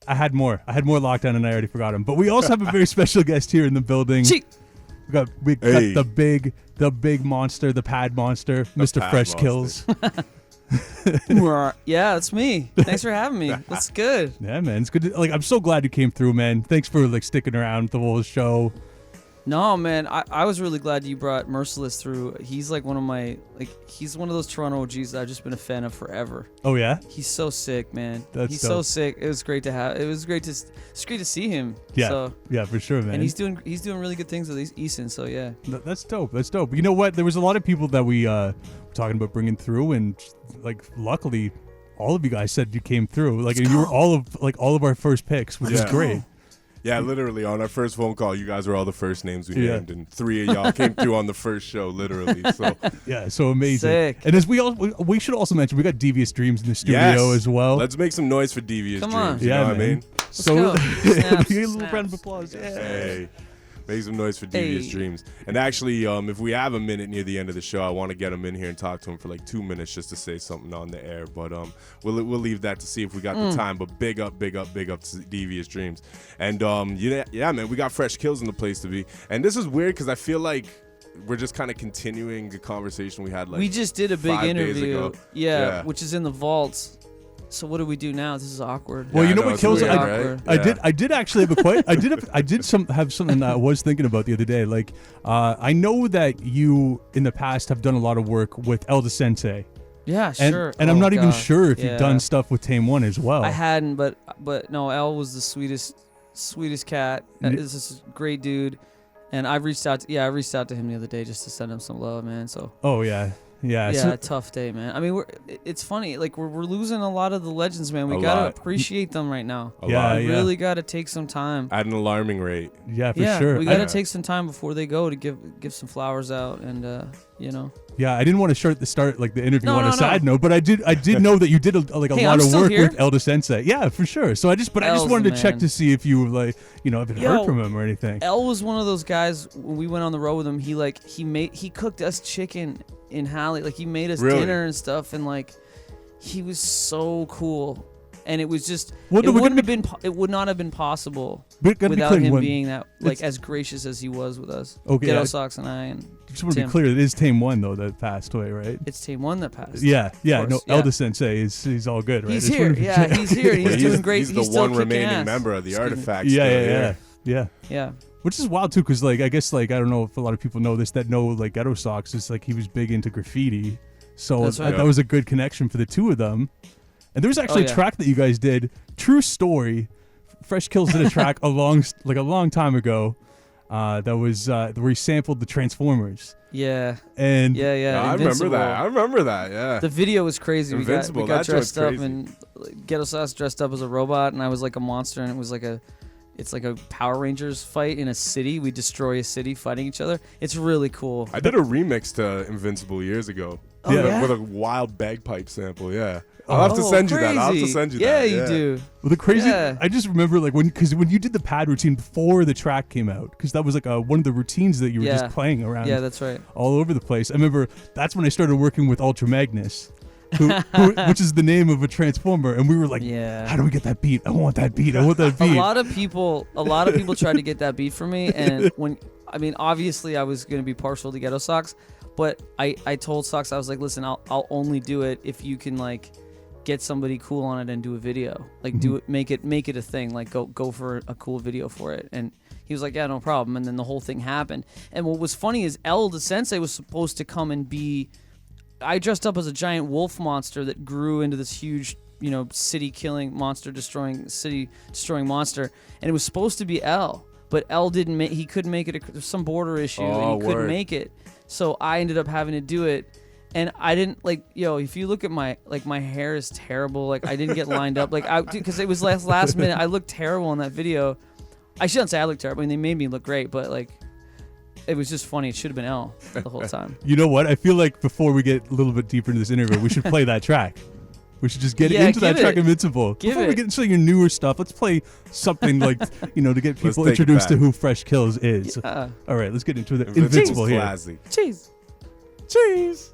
I had more lockdown and I already forgot him. But we also have a very special guest here in the building. We got the big monster, the pad monster, Mr. Fresh Kils. Yeah, it's me. Thanks for having me. That's good. Yeah, man, it's good. I'm so glad you came through, man. Thanks for sticking around the whole show. No, man, I was really glad you brought Merciless through. He's one of my he's one of those Toronto OGs that I've just been a fan of forever. Oh yeah, he's so sick, man. He's so sick. It was great to see him. Yeah, yeah, for sure, man. And he's doing really good things with Easton. So yeah, that's dope. That's dope. You know what? There was a lot of people that we were talking about bringing through, and luckily, all of you guys said you came through. And you were all of our first picks, which is great. Yeah, literally on our first phone call, you guys were all the first names we named, and 3 of y'all came through on the first show, literally. So yeah, so amazing. Sick. And as we should also mention, we got Devious Dreams in the studio as well. Let's make some noise for Devious Dreams. On. You know what I mean? So give a little round of applause. Yeah. Hey. Make some noise for Devious Dreams. And actually, if we have a minute near the end of the show, I want to get him in here and talk to him for 2 minutes just to say something on the air. But we'll leave that to see if we got the time. But big up to Devious Dreams. And yeah, man, we got Fresh Kils in the place to be. And this is weird because I feel like we're just kind of continuing the conversation we had we just did a big interview. Yeah, which is in the vaults. So what do we do now? This is awkward. Well, you know what kills it? I did actually have have something that I was thinking about the other day. I know that you in the past have done a lot of work with Sensei. Yeah, sure. And I'm not even sure if you've done stuff with Tame 1 as well. I hadn't, but no, L was the sweetest cat. This is a great dude. And I reached out to him the other day just to send him some love, man. So. Oh yeah. Yeah, so, tough day, man. I mean, it's funny. We're losing a lot of the legends, man. We gotta appreciate them right now. We really gotta take some time at an alarming rate. Yeah, for sure. We gotta take some time before they go to give some flowers out, and Yeah, I didn't want to start the interview on a side note, but I did know that you did a lot of work with Sensei. Yeah, for sure. So I just wanted to check to see if you have heard from him or anything. L was one of those guys when we went on the road with him. He cooked us chicken in Halle, he made us dinner and stuff, and he was so cool, and it was just it would not have been possible without him being that as gracious as he was with us. Okay, Ghettosocks and I and just want to be clear, it is Tame 1 though that passed away, right? It's Tame 1 that passed. Yeah. No, Elder Sensei he's all good, right? He's here. Yeah, he's here. He's doing great. He's the one remaining member of the Artifacts. Yeah. Which is wild too, because I guess I don't know if a lot of people know this that know Ghettosocks is he was big into graffiti, so that was a good connection for the two of them. And there was actually a track that you guys did. True story. Fresh Kils did a track a long time ago. That was where he sampled the Transformers. Yeah. And I remember that. Yeah. The video was crazy. Invincible. We got dressed up, and Ghettosocks dressed up as a robot, and I was like a monster, and it was it's like a Power Rangers fight in a city. We destroy a city fighting each other. It's really cool. I did a remix to Invincible years ago with a wild bagpipe sample. Yeah. I'll have to send you that. Yeah, you do. Well, the crazy, I just remember when you did the pad routine before the track came out, because that was one of the routines that you were just playing around. Yeah, that's right. All over the place. I remember that's when I started working with Ultra Magnus. which is the name of a Transformer, and we were like, how do we get that beat? I want that beat. A lot of people tried to get that beat for me, and obviously I was going to be partial to Ghettosocks, but I told Socks, I was like, listen, I'll only do it if you can get somebody cool on it and do a video, do it, make it a thing, go for a cool video for it. And he was like, yeah, no problem. And then the whole thing happened. And what was funny is the Sensei was supposed to come and be. I dressed up as a giant wolf monster that grew into this huge, city-killing monster, city-destroying monster, and it was supposed to be L, but L didn't he couldn't make it. There's some border issue, and he couldn't make it, so I ended up having to do it, and I didn't if you look at my my hair is terrible, I didn't get lined up, because it was last minute. I looked terrible in that video. I shouldn't say I looked terrible. They made me look great, but it was just funny. It should have been L the whole time. You know what? I feel like before we get a little bit deeper into this interview, we should play that track. We should just get into that track, Invincible. Before we get into your newer stuff, let's play something to get people introduced to who Fresh Kils is. Yeah. All right, let's get into the Invincible here. Cheese. Cheese.